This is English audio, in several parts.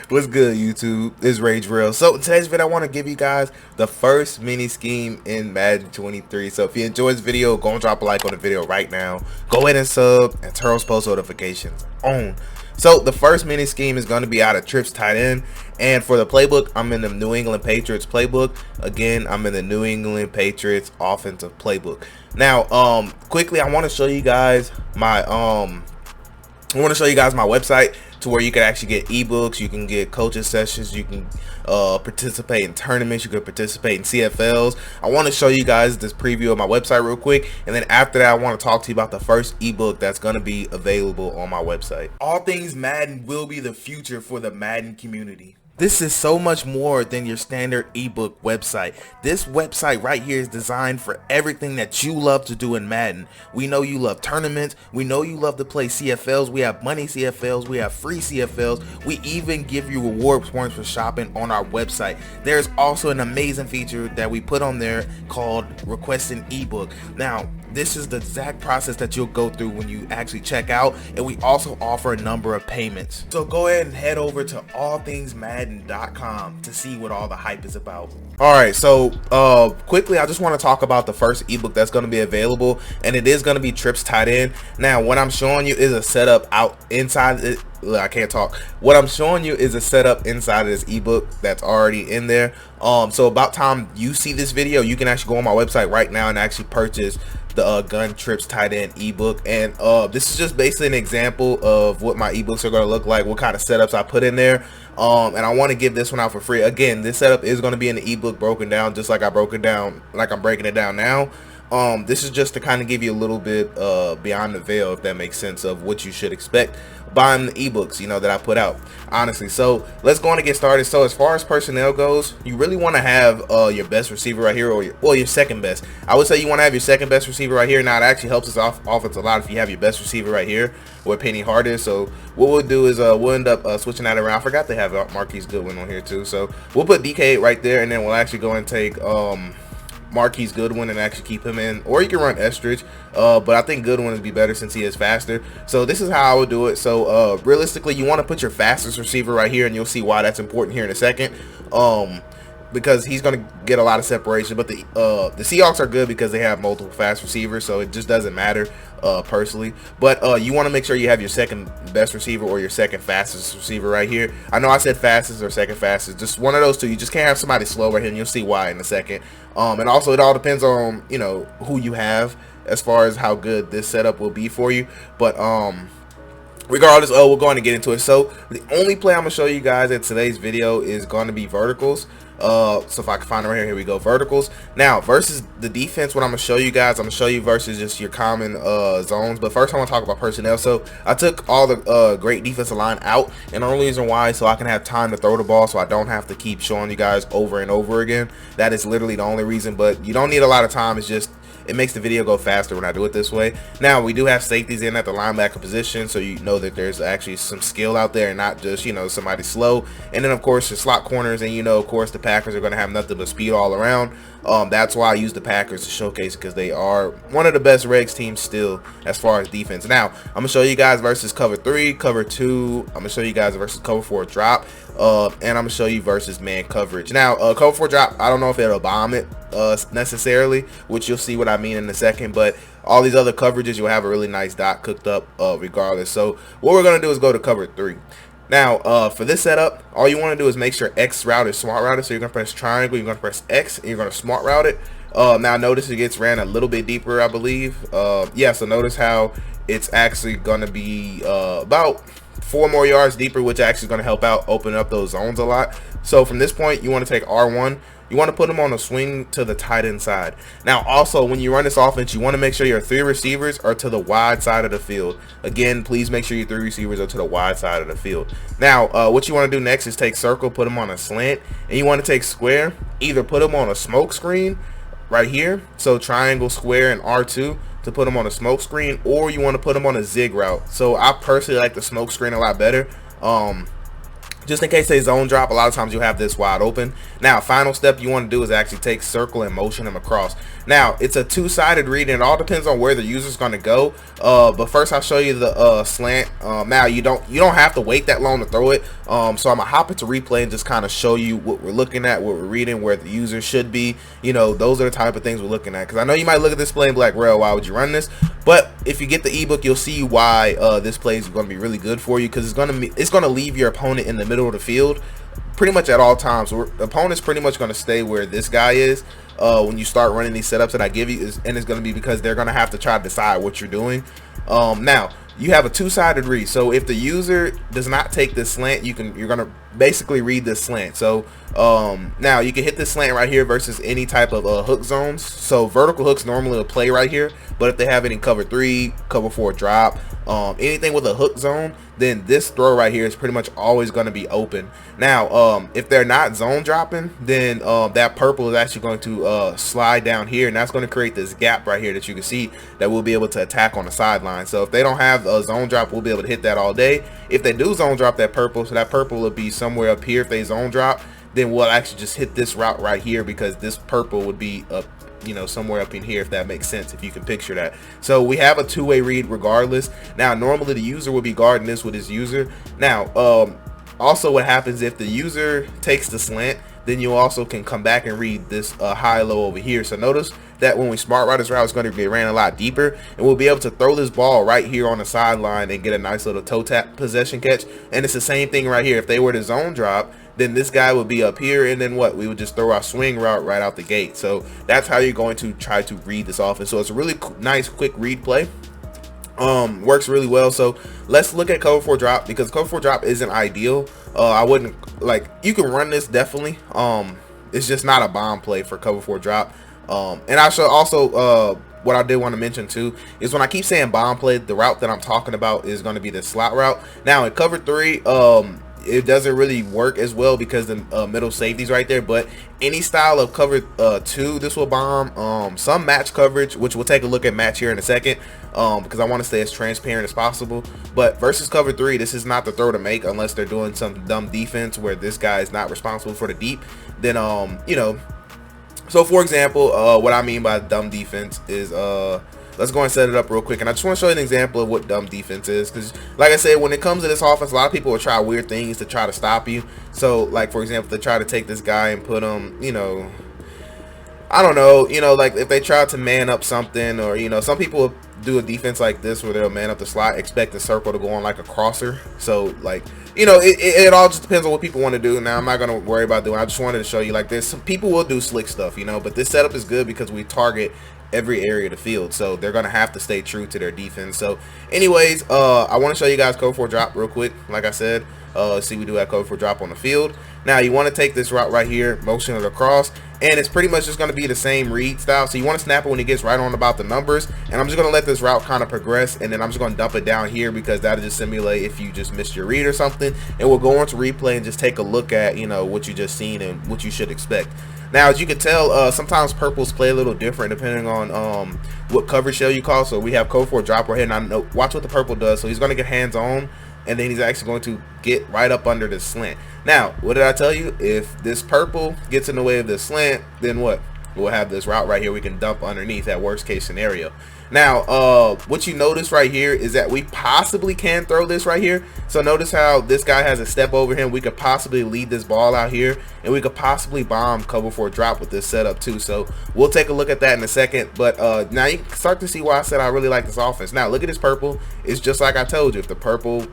What's good, YouTube? It's Rage Real. So in today's video, I want to give you guys the first mini scheme in Madden 23. So if you enjoyed this video, go and drop a like on the video right now. Go ahead and sub and turn on post notifications on. So the first mini scheme is going to be out of trips tight end, and for the playbook, I'm in the New England Patriots playbook. Again, I'm in the New England Patriots offensive playbook. Now, quickly, I want to show you guys my website, to where you can actually get ebooks, you can get coaching sessions, you can participate in tournaments, you can participate in CFLs. I want to show you guys this preview of my website real quick, and then after that I want to talk to you about the first ebook that's going to be available on my website. All Things Madden will be the future for the Madden community. This is so much more than your standard ebook website. This website right here is designed for everything that you love to do in Madden. We know you love tournaments. We know you love to play CFLs. We have money CFLs. We have free CFLs. We even give you reward points for shopping on our website. There's also an amazing feature that we put on there called Request an Ebook. Now, this is the exact process that you'll go through when you actually check out, and we also offer a number of payments. So go ahead and head over to allthingsmadden.com to see what all the hype is about. Alright, so quickly, I just want to talk about the first ebook that's going to be available, and it is going to be trips tight end. Now, what I'm showing you is a setup out inside it. I can't talk. What I'm showing you is a setup inside of this ebook that's already in there. So about time you see this video, you can actually go on my website right now and actually purchase the gun trips tight end ebook. And this is just basically an example of what my ebooks are going to look like, what kind of setups I put in there. And I want to give this one out for free. Again, this setup is going to be in the ebook broken down, just like I broke it down, like I'm breaking it down now. This is just to kind of give you a little bit beyond the veil, if that makes sense, of what you should expect buying the ebooks, you know, that I put out, honestly. So let's go on and get started. So as far as personnel goes, you really want to have your best receiver right here, or your second best. I would say you want to have your second best receiver right here. Now it actually helps us offense a lot if you have your best receiver right here where Penny Hart is. So what we'll do is we'll end up switching that around. I forgot they have Marquise Goodwin on here too, so we'll put DK right there, and then we'll actually go and take Marquise Goodwin and actually keep him in, or you can run Estridge, but I think Goodwin would be better since he is faster. So this is how I would do it. So realistically, you want to put your fastest receiver right here, and you'll see why that's important here in a second, because he's going to get a lot of separation. But the Seahawks are good because they have multiple fast receivers, so it just doesn't matter personally. But you want to make sure you have your second best receiver or your second fastest receiver right here. I know I said fastest or second fastest, just one of those two. You just can't have somebody slow right here, and you'll see why in a second. And also it all depends on, you know, who you have as far as how good this setup will be for you. But regardless, we're going to get into it. So the only play I'm going to show you guys in today's video is going to be verticals. So if I can find it right here, here we go, verticals. Now versus the defense, what I'm going to show you guys, I'm going to show you versus just your common zones. But first I want to talk about personnel. So I took all the great defensive line out, and the only reason why, so I can have time to throw the ball, so I don't have to keep showing you guys over and over again. That is literally the only reason. But you don't need a lot of time. It's just, it makes the video go faster when I do it this way. Now we do have safeties in at the linebacker position, so you know that there's actually some skill out there and not just, you know, somebody slow. And then of course your slot corners, and you know, of course the Packers are going to have nothing but speed all around. That's why I use the Packers to showcase, because they are one of the best regs teams still as far as defense. Now I'm gonna show you guys versus cover 3, cover 2. I'm gonna show you guys versus cover 4 drop, and I'm gonna show you versus man coverage. Now cover 4 drop, I don't know if it'll bomb it necessarily, which you'll see what I mean in a second, but all these other coverages, you'll have a really nice dot cooked up regardless. So what we're gonna do is go to cover 3. Now for this setup, all you want to do is make sure X route is smart routed. So you're gonna press triangle, you're gonna press X, and you're gonna smart route it. Now notice it gets ran a little bit deeper, I believe. Yeah, so notice how it's actually gonna be about 4 more yards deeper, which actually is going to help out open up those zones a lot. So from this point, you want to take R1. You want to put them on a swing to the tight end side. Now also, when you run this offense, you want to make sure your 3 receivers are to the wide side of the field. Again, please make sure your 3 receivers are to the wide side of the field. Now what you want to do next is take circle, put them on a slant, and you want to take square, either put them on a smoke screen right here, so triangle, square, and R2 to put them on a smoke screen, or you want to put them on a zig route. So I personally like the smoke screen a lot better, just in case they zone drop. A lot of times you have this wide open. Now, final step you want to do is actually take circle and motion them across. Now, it's a two-sided read, and it all depends on where the user's going to go. But first, I'll show you the slant. Now, you don't have to wait that long to throw it. So I'm gonna hop into replay and just kind of show you what we're looking at, what we're reading, where the user should be. You know, those are the type of things we're looking at. Because I know you might look at this play and be like, "Real, why would you run this?" But if you get the ebook, you'll see why this play is going to be really good for you, because it's gonna leave your opponent in the middle of the field pretty much at all times. So the opponent's pretty much going to stay where this guy is when you start running these setups that I give you, and it's going to be because they're going to have to try to decide what you're doing. Now you have a two-sided read, so if the user does not take this slant, you're going to basically read this slant. So now you can hit this slant right here versus any type of hook zones. So vertical hooks normally will play right here, but if they have any cover 3, cover 4 drop, anything with a hook zone, then this throw right here is pretty much always going to be open. Now if they're not zone dropping, then that purple is actually going to slide down here, and that's going to create this gap right here that you can see that we'll be able to attack on the sideline. So if they don't have a zone drop, we'll be able to hit that all day. If they do zone drop that purple, so that purple will be somewhere up here. If they zone drop, then we'll actually just hit this route right here, because this purple would be up, you know, somewhere up in here, if that makes sense, if you can picture that. So we have a two-way read regardless. Now normally the user will be guarding this with his user. Now also what happens if the user takes the slant, then you also can come back and read this high-low over here. So notice that when we smart route this route, it's going to get ran a lot deeper, and we'll be able to throw this ball right here on the sideline and get a nice little toe tap possession catch. And it's the same thing right here. If they were to zone drop, then this guy would be up here, and then what? We would just throw our swing route right out the gate. So that's how you're going to try to read this offense. So it's a really nice quick read play. Works really well. So let's look at cover 4 drop, because cover 4 drop isn't ideal. I wouldn't, like, you can run this definitely. It's just not a bomb play for cover 4 drop. And I should also what I did want to mention too is, when I keep saying bomb play, the route that I'm talking about is going to be the slot route. Now in cover 3, it doesn't really work as well because the middle safety's right there. But any style of cover 2, this will bomb. Some match coverage, which we'll take a look at match here in a second, because I want to stay as transparent as possible. But versus cover 3, this is not the throw to make unless they're doing some dumb defense where this guy is not responsible for the deep. Then you know, so for example, what I mean by dumb defense is let's go and set it up real quick, and I just want to show you an example of what dumb defense is. Because like I said, when it comes to this offense, a lot of people will try weird things to try to stop you. So like, for example, they try to take this guy and put him, you know, I don't know, you know, like if they try to man up something, or, you know, some people do a defense like this where they'll man up the slot, expect the circle to go on like a crosser. So like, you know, it all just depends on what people want to do. Now I'm not going to worry about doing, I just wanted to show you, like, there's some people will do slick stuff, you know, but this setup is good because we target every area of the field, so they're gonna have to stay true to their defense. So anyways, I want to show you guys cover 4 drop real quick. Like I said, see, we do have cover 4 drop on the field. Now you want to take this route right here, motion it across, and it's pretty much just going to be the same read style. So you want to snap it when it gets right on about the numbers, and I'm just going to let this route kind of progress, and then I'm just going to dump it down here, because that'll just simulate if you just missed your read or something. And we'll go into replay and just take a look at, you know, what you just seen and what you should expect. Now, as you can tell, sometimes purples play a little different depending on what coverage shell you call. So we have cover 4 drop right here, and I know, watch what the purple does. So he's going to get hands on, and then he's actually going to get right up under the slant. Now, what did I tell you? If this purple gets in the way of this slant, then what? We'll have this route right here we can dump underneath at worst case scenario. Now, what you notice right here is that we possibly can throw this right here. So notice how this guy has a step over him. We could possibly lead this ball out here, and we could possibly bomb cover 4 drop with this setup too. So we'll take a look at that in a second. But now you can start to see why I said I really like this offense. Now look at this purple. It's just like I told you. If the purple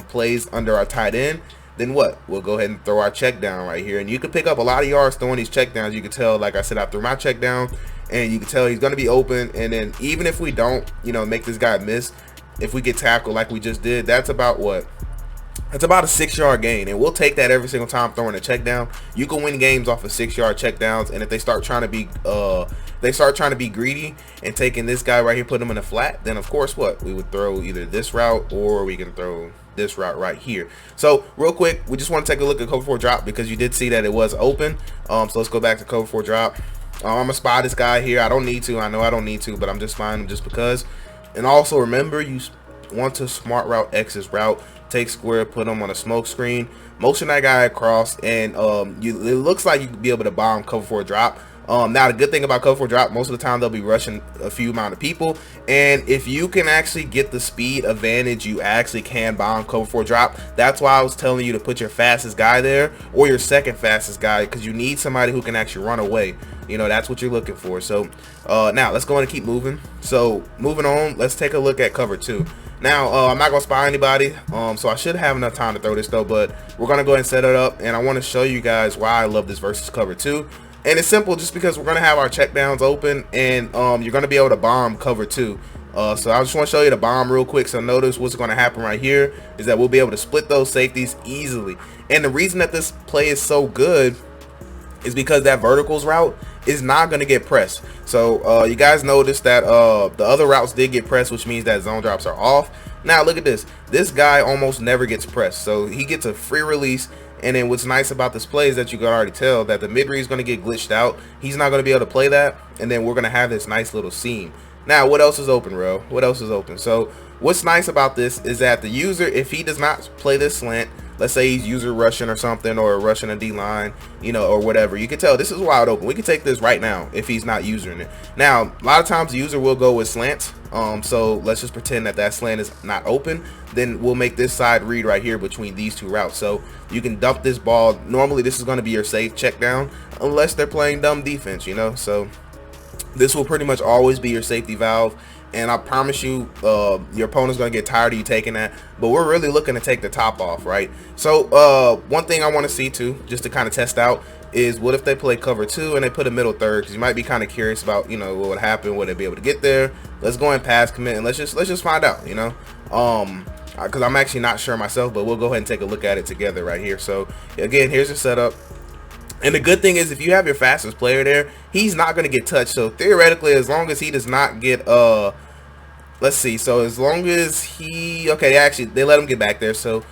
plays under our tight end, then what? We'll go ahead and throw our check down right here. And you can pick up a lot of yards throwing these check downs. You can tell, like I said, I threw my check down, and you can tell he's going to be open. And then even if we don't, you know, make this guy miss, if we get tackled like we just did, that's about what? That's about a 6-yard gain, and we'll take that every single time throwing a check down. You can win games off of 6-yard check downs, and if they start trying to be greedy and taking this guy right here, put him in a flat, then of course what? We would throw either this route, or we can throw this route right here. So real quick, we just want to take a look at cover 4 drop, because you did see that it was open. So let's go back to cover 4 drop. I'm gonna spy this guy here. I don't need to. I know I don't need to, but I'm just spying him just because. And also remember, you want to smart route X's route take square, put him on a smoke screen, motion that guy across, and it looks like you could be able to bomb cover 4 drop. Now the good thing about cover 4 drop, most of the time they'll be rushing a few amount of people, and if you can actually get the speed advantage, you actually can bomb cover 4 drop. That's why I was telling you to put your fastest guy there or your second fastest guy, because you need somebody who can actually run away. You know, that's what you're looking for. So now let's go ahead and keep moving. So moving on, let's take a look at cover 2. Now I'm not gonna spy anybody, so I should have enough time to throw this though, but we're gonna go ahead and set it up, and I want to show you guys why I love this versus cover 2. And it's simple, just because we're gonna have our check downs open, and you're gonna be able to bomb cover 2. So I just want to show you the bomb real quick. So notice what's going to happen right here is that we'll be able to split those safeties easily. And the reason that this play is so good is because that verticals route is not going to get pressed. So you guys notice that the other routes did get pressed, which means that zone drops are off. Now look at this. This guy almost never gets pressed, so he gets a free release. And then what's nice about this play is that you can already tell that the mid read is going to get glitched out. He's not going to be able to play that, and then we're going to have this nice little seam. Now what else is open, bro? What else is open? So what's nice about this is that the user, if he does not play this slant, let's say he's user rushing or something, or rushing a D-line, you know, or whatever, you can tell this is wide open. We can take this right now if he's not using it. Now a lot of times the user will go with slants, so let's just pretend that that slant is not open. Then we'll make this side read right here between these two routes, so you can dump this ball. Normally this is going to be your safe check down unless they're playing dumb defense, you know. So this will pretty much always be your safety valve, and I promise you your opponent's gonna get tired of you taking that, but we're really looking to take the top off, right? So one thing I want to see too, just to kind of test out, is what if they play cover 2 and they put a middle third, because you might be kind of curious about, you know, what would happen, would they be able to get there. Let's go and pass commit, and let's just find out, you know, because I'm actually not sure myself, but we'll go ahead and take a look at it together right here. So again, here's the setup. And the good thing is, if you have your fastest player there, he's not going to get touched. So theoretically, as long as he does not get let's see, so as long as he, okay, actually they let him get back there, so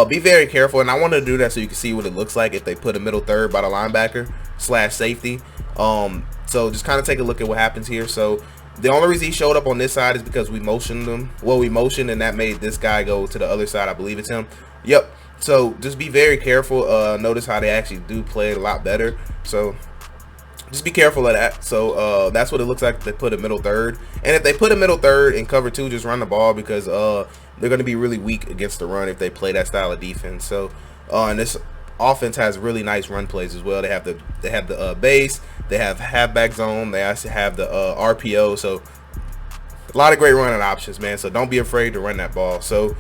be very careful. And I wanted to do that so you can see what it looks like if they put a middle third by the linebacker / safety. So just kind of take a look at what happens here. So the only reason he showed up on this side is because we motioned him. Well, we motioned, and that made this guy go to the other side. I believe it's him. Yep. So just be very careful. Notice how they actually do play it a lot better. So just be careful of that. So that's what it looks like if they put a middle third. And if they put a middle third in cover 2, just run the ball, because they're going to be really weak against the run if they play that style of defense. So and this offense has really nice run plays as well. They have the base, they have halfback zone, they also have the RPO. So a lot of great running options, man. So don't be afraid to run that ball. So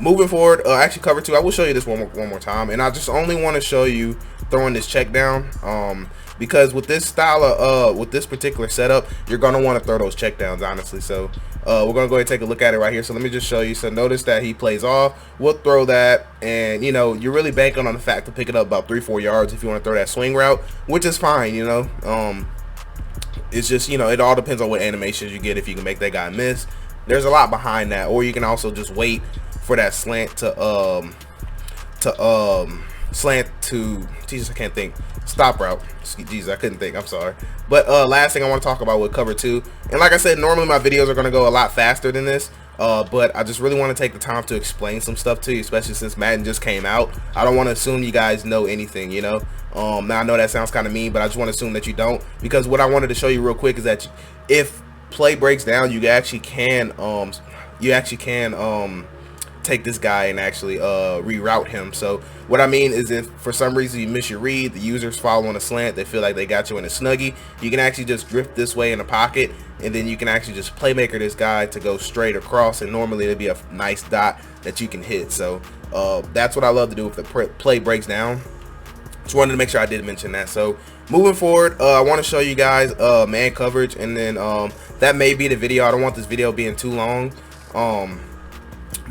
moving forward, actually cover 2, I will show you this one more time, and I just only want to show you throwing this check down, because with this style of with this particular setup, you're gonna want to throw those check downs, honestly. So we're gonna go ahead and take a look at it right here. So let me just show you. So notice that he plays off, we'll throw that, and you know, you're really banking on the fact to pick it up about 3-4 yards if you want to throw that swing route, which is fine, you know. It's just, you know, it all depends on what animations you get, if you can make that guy miss. There's a lot behind that, or you can also just wait for that slant to slant to, Jesus, I can't think, stop route. Jesus, I couldn't think, I'm sorry. But last thing I want to talk about with cover 2, and like I said, normally my videos are going to go a lot faster than this, but I just really want to take the time to explain some stuff to you, especially since Madden just came out. I don't want to assume you guys know anything, you know. Now I know that sounds kind of mean, but I just want to assume that you don't, because what I wanted to show you real quick is that if play breaks down, you actually can take this guy and actually reroute him. So what I mean is, if for some reason you miss your read, the user's following a slant, they feel like they got you in a snuggie, you can actually just drift this way in the pocket, and then you can actually just playmaker this guy to go straight across, and normally it'll be a nice dot that you can hit. So that's what I love to do if the play breaks down. Just wanted to make sure I did mention that. So moving forward, I want to show you guys man coverage, and then that may be the video. I don't want this video being too long,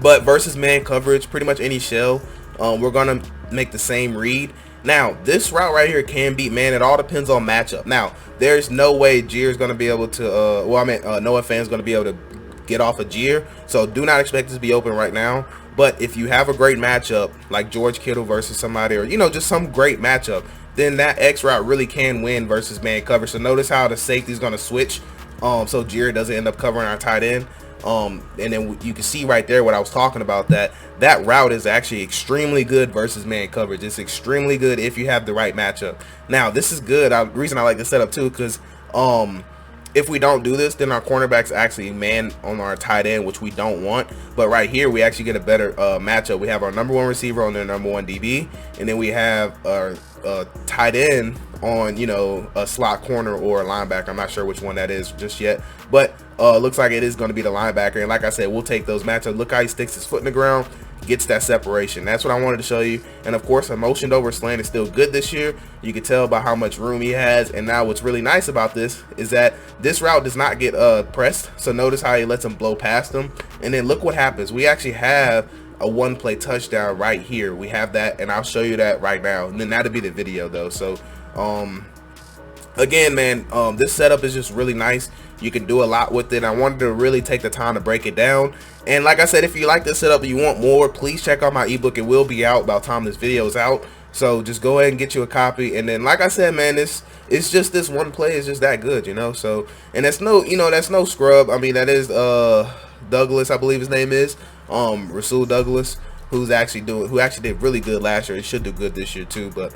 but versus man coverage, pretty much any shell, we're gonna make the same read. Now this route right here can beat man. It all depends on matchup. Now there's no way Jeer is gonna be able to well, I mean Noah Fan's gonna be able to get off a Jeer, so do not expect this to be open right now. But if you have a great matchup like George Kittle versus somebody, or you know, just some great matchup, then that X route really can win versus man coverage. So notice how the safety is going to switch, so Jared doesn't end up covering our tight end. And then you can see right there what I was talking about, that route is actually extremely good versus man coverage. It's extremely good if you have the right matchup. Now this is good. The reason I like this setup too, because if we don't do this, then our cornerbacks actually man on our tight end, which we don't want. But right here, we actually get a better matchup. We have our number 1 receiver on their number 1 DB, and then we have our tight end on, you know, a slot corner or a linebacker. I'm not sure which one that is just yet, but looks like it is going to be the linebacker. And like I said, we'll take those matchups. Look how he sticks his foot in the ground, gets that separation. That's what I wanted to show you. And of course, a motioned over slant is still good this year. You can tell by how much room he has. And now what's really nice about this is that this route does not get pressed. So notice how he lets him blow past him. And then look what happens. We actually have a 1-play touchdown right here. We have that, and I'll show you that right now. And then that'll be the video though. So again, man, this setup is just really nice. You can do a lot with it. I wanted to really take the time to break it down. And like I said, if you like this setup and you want more, please check out my ebook. It will be out by the time this video is out. So just go ahead and get you a copy. And then, like I said, man, it's just this one play is just that good, you know. So, and that's no, you know, that's no scrub. I mean, that is Douglas, I believe his name is, Rasul Douglas, who actually did really good last year. He should do good this year too. But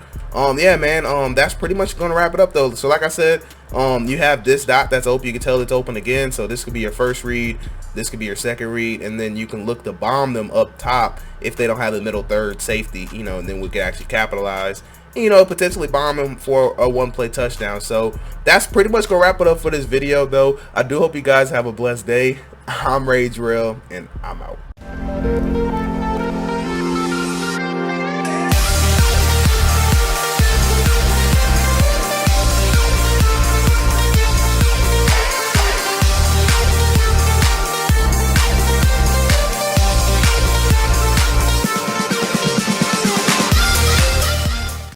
yeah, man, that's pretty much gonna wrap it up though. So like I said, you have this dot that's open. You can tell it's open again. So this could be your first read, this could be your second read, and then you can look to bomb them up top if they don't have the middle third safety, you know, and then we can actually capitalize, you know, potentially bomb them for a 1-play touchdown. So that's pretty much gonna wrap it up for this video though. I do hope you guys have a blessed day. I'm Rage Real, and I'm out.